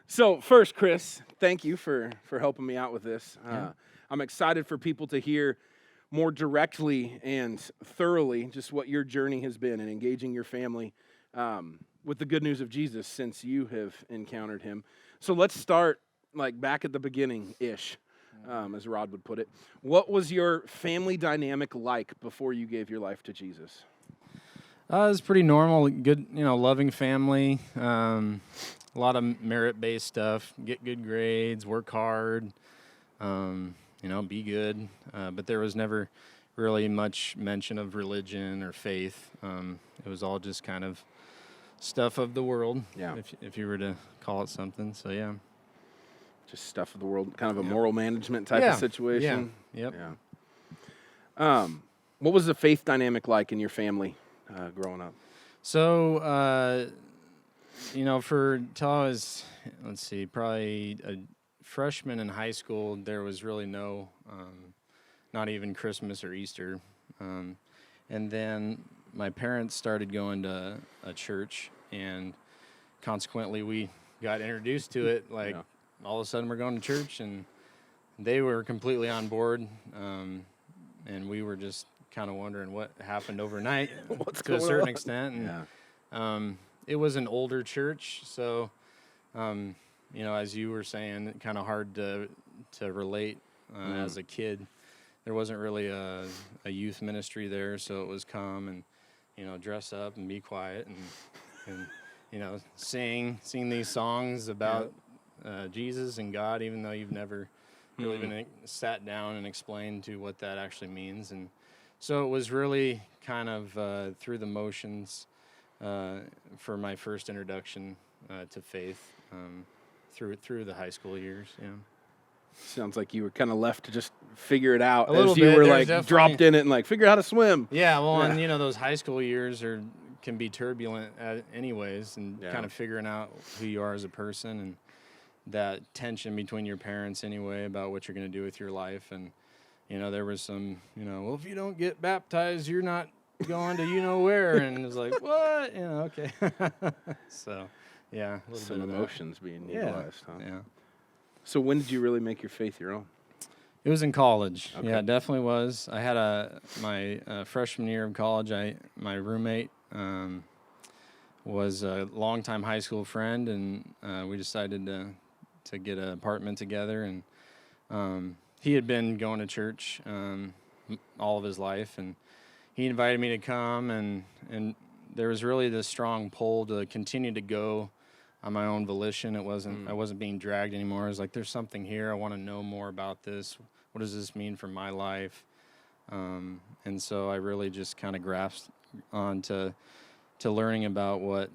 So first, Chris, thank you for helping me out with this. Yeah. I'm excited for people to hear more directly and thoroughly just what your journey has been in engaging your family with the good news of Jesus since you have encountered him. So let's start like back at the beginning ish, as Rod would put it. What was your family dynamic like before you gave your life to Jesus? It was pretty normal, good, loving family. A lot of merit-based stuff. Get good grades, work hard, be good. But there was never really much mention of religion or faith. It was all just kind of stuff of the world, Yeah. if you were to call it something. So, yeah. Just stuff of the world, kind of a Yep. moral management type of situation. Yep. Yeah. What was the faith dynamic like in your family growing up? So, for till I was, probably a freshman in high school, there was really no, not even Christmas or Easter. And then my parents started going to a church, and consequently we got introduced to it. Like, all of a sudden we're going to church, and they were completely on board. And we were just kind of wondering what happened overnight What's to a going certain on? extent. And, it was an older church, so, as you were saying, kind of hard to relate as a kid. There wasn't really a youth ministry there, so it was come and, dress up and be quiet and sing these songs about Jesus and God, even though you've never really been sat down and explained to what that actually means. And so it was really kind of through the motions for my first introduction to faith through the high school years. Yeah. Sounds like you were kind of left to just figure it out A little as you bit. were There's like dropped in it and like figure out how to swim. Yeah, well, Yeah. and those high school years can be turbulent anyways, and kind of figuring out who you are as a person, and that tension between your parents anyway about what you're going to do with your life. And there was some well, if you don't get baptized, you're not going to where, and it was like, what? Okay. So yeah, a little Some bit of emotions being utilized, huh? yeah. So when did you really make your faith your own? It was in college. Okay. Yeah, it definitely was. I had my freshman year of college. My roommate was a longtime high school friend, and we decided to get an apartment together. And he had been going to church all of his life, and he invited me to come. And there was really this strong pull to continue to go on my own volition. I wasn't being dragged anymore. I was like, there's something here. I want to know more about this. What does this mean for my life? And so I really just kind of grasped on to learning about what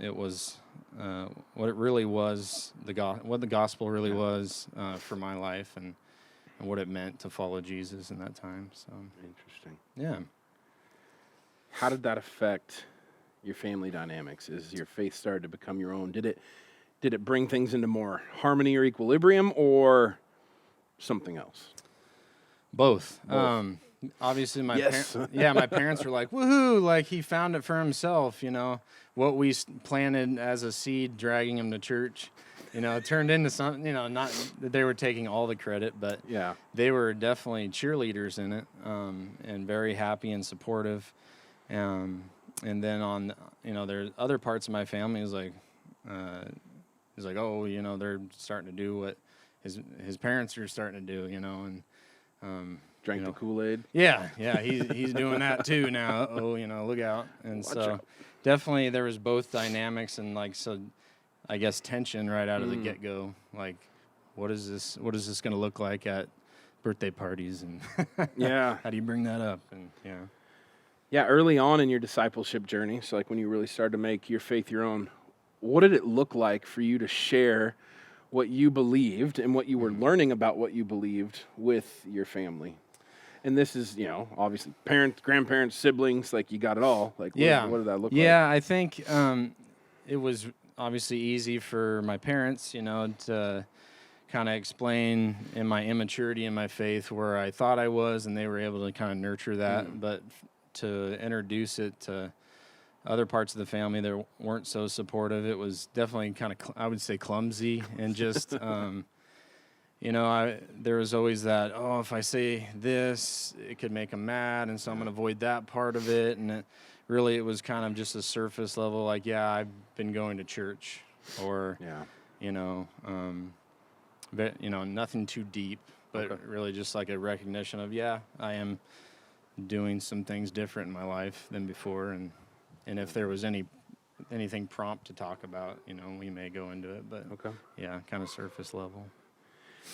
it was, what it really was, what the gospel really was for my life, and what it meant to follow Jesus in that time. So Interesting. yeah. How did that affect your family dynamics as your faith started to become your own? Did it bring things into more harmony or equilibrium, or something else? Both. Both. Obviously, my Yes. my parents were like, woohoo, like he found it for himself, what we planted as a seed, dragging him to church, it turned into something, not that they were taking all the credit, but Yeah. they were definitely cheerleaders in it, and very happy and supportive. And then on, there's other parts of my family is like, oh, they're starting to do what his parents are starting to do, and Drank the Kool-Aid. yeah, he's doing that too now. Oh, look out. And Watch so out. definitely there was both dynamics and I guess tension right out of the get-go. Like, what is this going to look like at birthday parties, and Yeah. how do you bring that up? And Yeah, early on in your discipleship journey, so like when you really started to make your faith your own, what did it look like for you to share what you believed and what you were learning about what you believed with your family? And this is, obviously parents, grandparents, siblings, like you got it all. Like, what did that look like? Yeah, I think it was obviously easy for my parents, to kind of explain in my immaturity in my faith where I thought I was, and they were able to kind of nurture that. But to introduce it to other parts of the family that weren't so supportive. It was definitely kind of, I would say, clumsy and just, there was always that, oh, if I say this, it could make them mad, and so I'm going to avoid that part of it. And it was kind of just a surface level, like, yeah, I've been going to church, or, nothing too deep, but really just like a recognition of, yeah, I am doing some things different in my life than before, and if there was anything prompt to talk about, we may go into it, but yeah, kind of surface level.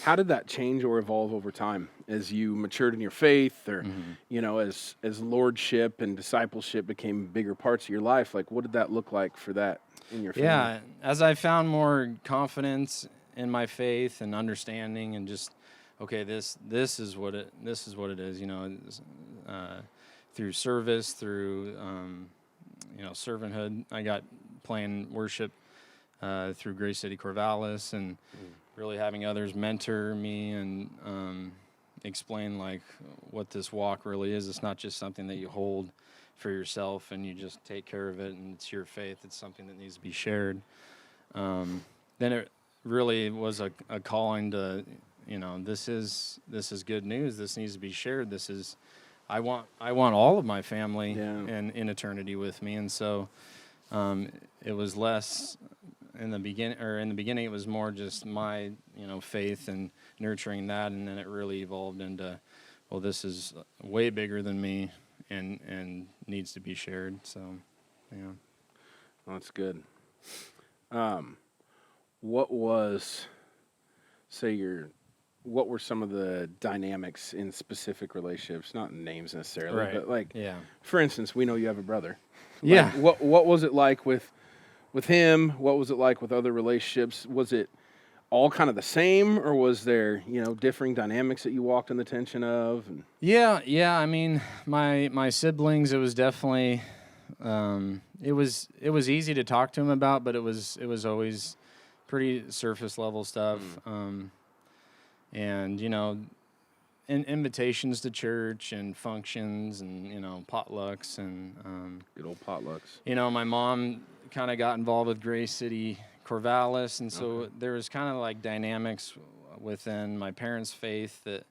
How did that change or evolve over time as you matured in your faith, or as lordship and discipleship became bigger parts of your life? Like, what did that look like for that in your family? Yeah, as I found more confidence in my faith and understanding, and just, okay, this is what it is. Through service, through servanthood, I got playing worship through Grace City Corvallis, and really having others mentor me and explain like what this walk really is. It's not just something that you hold for yourself and you just take care of it and it's your faith. It's something that needs to be shared. Then it really was a calling to, this is good news. This needs to be shared. I want all of my family and in eternity with me. And so it was less in the beginning it was more just my, faith and nurturing that. And then it really evolved into, well, this is way bigger than me and needs to be shared. So, yeah. Well, that's good. What were some of the dynamics in specific relationships? Not names necessarily, but for instance, we know you have a brother. Yeah. What was it like with him? What was it like with other relationships? Was it all kind of the same, or was there, differing dynamics that you walked in the tension of? And... Yeah. I mean, my siblings, it was definitely, it was easy to talk to them about, but it was always pretty surface level stuff. And, invitations to church and functions and, potlucks and... good old potlucks. My mom kind of got involved with Grace City Corvallis, and so there was kind of like dynamics within my parents' faith that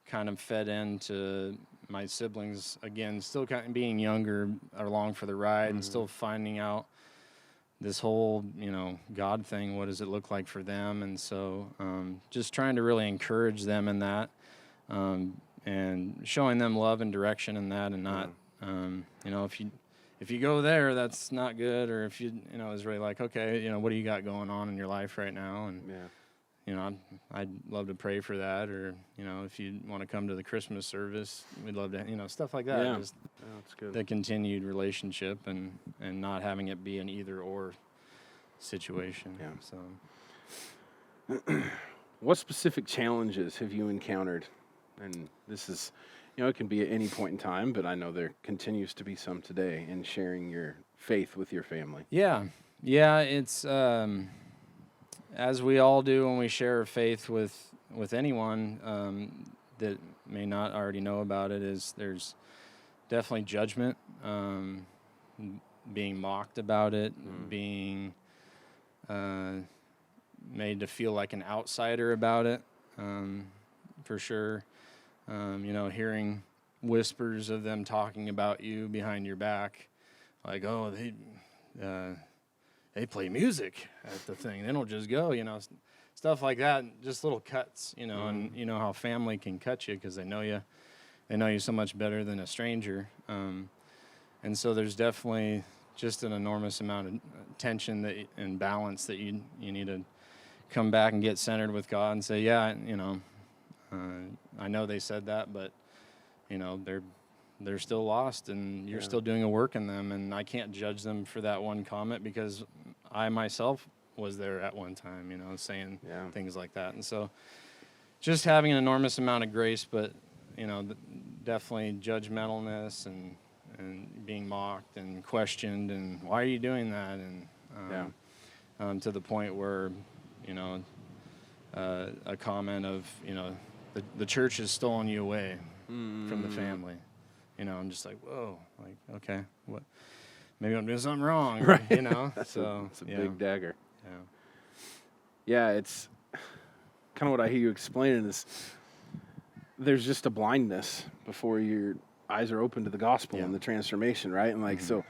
kind of fed into my siblings, again, still kind of being younger, along for the ride, and still finding out this whole, God thing, what does it look like for them? And so just trying to really encourage them in that, and showing them love and direction in that, and not, if you go there, that's not good, or if it's really like, okay, what do you got going on in your life right now? And, I'd love to pray for that, or, if you want to come to the Christmas service, we'd love to, stuff like that. Yeah. Just That's good. the continued relationship and not having it be an either or situation. Yeah. So, what specific challenges have you encountered? And this is, it can be at any point in time, but I know there continues to be some today in sharing your faith with your family. Yeah, it's as we all do when we share our faith with anyone that may not already know about it, is there's definitely judgment, being mocked about it, being made to feel like an outsider about it, for sure. Hearing whispers of them talking about you behind your back, like, oh, they play music at the thing. They don't just go, stuff like that. Just little cuts, and how family can cut you because they know you so much better than a stranger. And so there's definitely just an enormous amount of tension and balance that you need to come back and get centered with God and say, yeah, I know they said that, but they're still lost, and you're still doing a work in them, and I can't judge them for that one comment because I myself was there at one time, saying things like that. And so just having an enormous amount of grace, but definitely judgmentalness and being mocked and questioned, and why are you doing that? And to the point where a comment of the church has stolen you away from the family. I'm just like, whoa, like, okay, what? maybe I'm doing something wrong, Right. you know? That's So it's a big dagger. Yeah. Yeah, it's kind of what I hear you explaining is there's just a blindness before your eyes are open to the gospel Yeah. and the transformation, right? And like, Mhm. so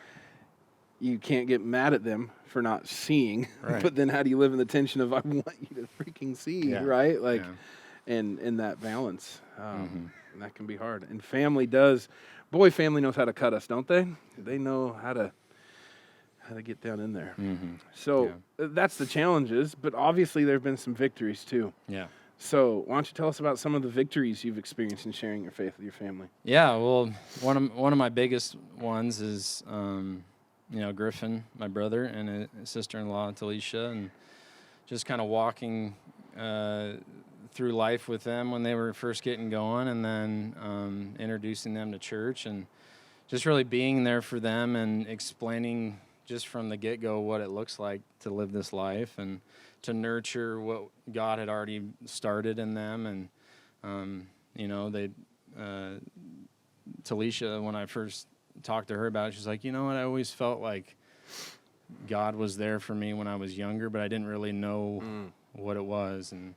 you can't get mad at them for not seeing, Right. but then how do you live in the tension of I want you to freaking see, Yeah. right? Like, Yeah. and in that balance, Mhm. and that can be hard. And family knows how to cut us, don't they? They know how to get down in there. Mhm. So that's the challenges, but obviously there have been some victories too. Yeah. So why don't you tell us about some of the victories you've experienced in sharing your faith with your family? Yeah, well, one of my biggest ones is, Griffin, my brother, and his sister-in-law, Talisha, and just kind of walking through life with them when they were first getting going, and then introducing them to church, and just really being there for them and explaining just from the get-go what it looks like to live this life and to nurture what God had already started in them. And, Talisha, when I first talked to her about it, she's like, you know what, I always felt like God was there for me when I was younger, but I didn't really know what it was. And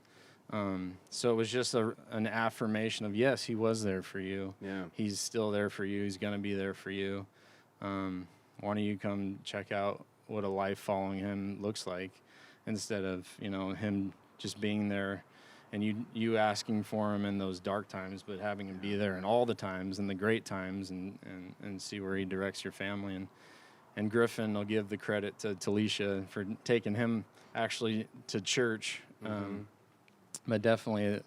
so it was just an affirmation of, yes, he was there for you. Yeah. He's still there for you. He's going to be there for you. Why don't you come check out what a life following him looks like instead of, him just being there and you asking for him in those dark times, but having him be there in all the times and the great times and see where he directs your family. And Griffin will give the credit to Talisha for taking him actually to church. But definitely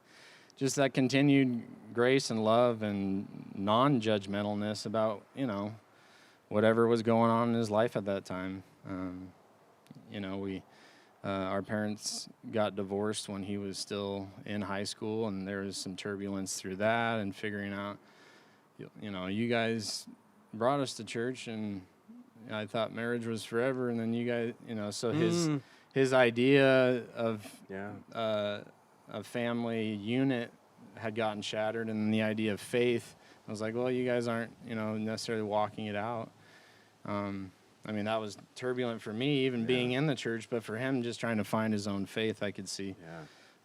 just that continued grace and love and non-judgmentalness about, whatever was going on in his life at that time. Our parents got divorced when he was still in high school, and there was some turbulence through that and figuring out, you guys brought us to church, and I thought marriage was forever, and then you guys, so his idea of a family unit had gotten shattered, and the idea of faith, I was like, well, you guys aren't, necessarily walking it out. That was turbulent for me, even being in the church, but for him just trying to find his own faith, I could see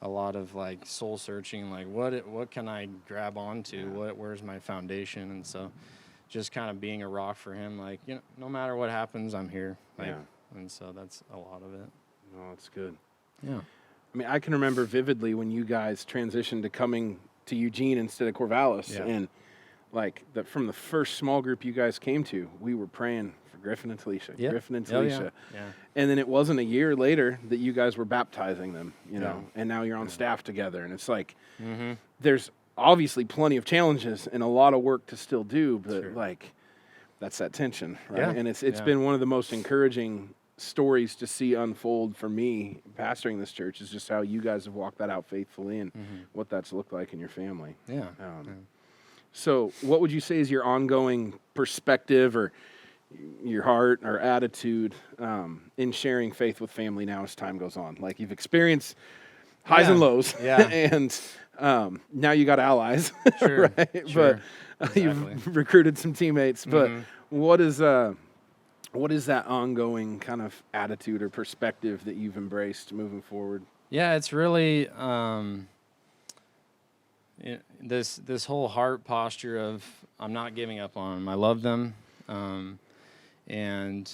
a lot of like soul searching, like what can I grab onto? Where's my foundation? And so just kind of being a rock for him, like, no matter what happens, I'm here. And so that's a lot of it. Oh, that's good. Yeah. I can remember vividly when you guys transitioned to coming to Eugene instead of Corvallis. Yeah. And like from the first small group you guys came to, we were praying for Griffin and Talisha, Griffin and Talisha. Yeah. And then it wasn't a year later that you guys were baptizing them, and now you're on staff together. And it's like, there's obviously plenty of challenges and a lot of work to still do, but like, that's that tension, right? Yeah. And it's been one of the most encouraging stories to see unfold for me pastoring this church is just how you guys have walked that out faithfully and what that's looked like in your family. Yeah. So what would you say is your ongoing perspective or your heart or attitude in sharing faith with family now as time goes on? Like you've experienced highs and lows and now you got allies, Sure. right? Sure. But you've recruited some teammates, but what is that ongoing kind of attitude or perspective that you've embraced moving forward? Yeah, it's really this whole heart posture of I'm not giving up on them. I love them, and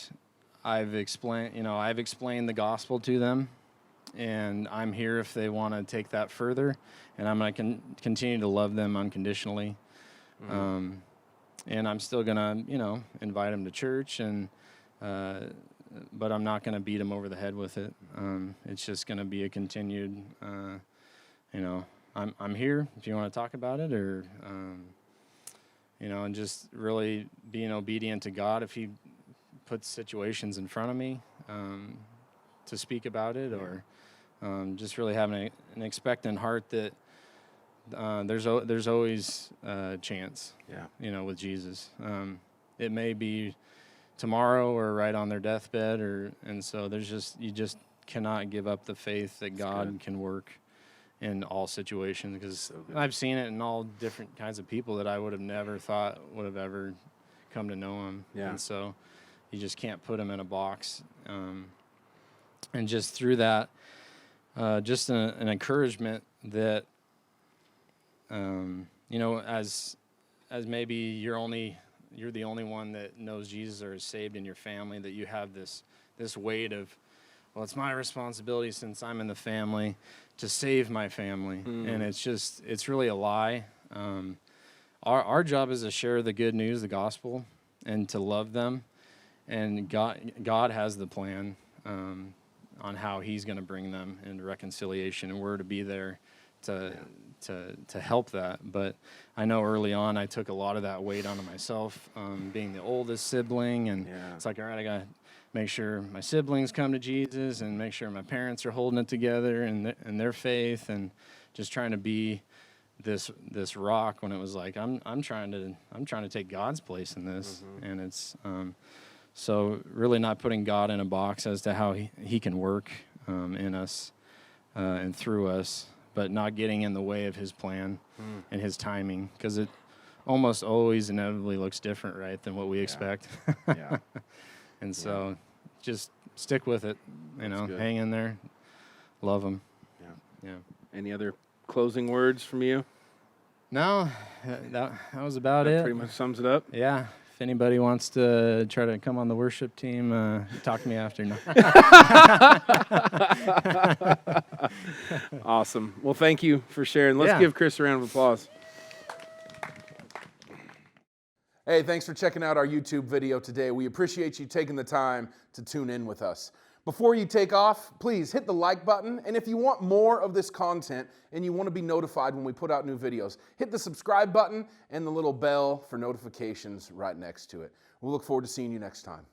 I've explained the gospel to them, and I'm here if they want to take that further, and I'm going to continue to love them unconditionally, and I'm still going to invite them to church and. But I'm not going to beat them over the head with it. It's just going to be a continued, I'm here if you want to talk about it, or, and just really being obedient to God if He puts situations in front of me to speak about it, or just really having an expectant heart that there's always a chance. With Jesus. It may be tomorrow or right on their deathbed, and so you just cannot give up the faith that God can work in all situations, because I've seen it in all different kinds of people that I would have never thought would have ever come to know Him. And so you just can't put them in a box. And just through that, just an encouragement that, as maybe you're the only one that knows Jesus or is saved in your family, that you have this weight of, well, it's my responsibility since I'm in the family to save my family. And it's really a lie. Our job is to share the good news, the gospel, and to love them. And God has the plan on how He's going to bring them into reconciliation, and we're to be there to help that. But I know early on I took a lot of that weight onto myself, being the oldest sibling, and it's like, all right, I got to make sure my siblings come to Jesus, and make sure my parents are holding it together and their faith, and just trying to be this rock, when it was like I'm trying to take God's place in this. And it's so really not putting God in a box as to how he can work in us and through us, but not getting in the way of His plan and His timing, because it almost always inevitably looks different, right, than what we expect. And so just stick with it, hang in there, love Him. Yeah. Any other closing words from you? No, that was about it. Pretty much sums it up. Yeah. If anybody wants to try to come on the worship team, talk to me after. No. Awesome. Well, thank you for sharing. Let's give Chris a round of applause. Hey, thanks for checking out our YouTube video today. We appreciate you taking the time to tune in with us. Before you take off, please hit the like button. And if you want more of this content and you want to be notified when we put out new videos, hit the subscribe button and the little bell for notifications right next to it. We'll look forward to seeing you next time.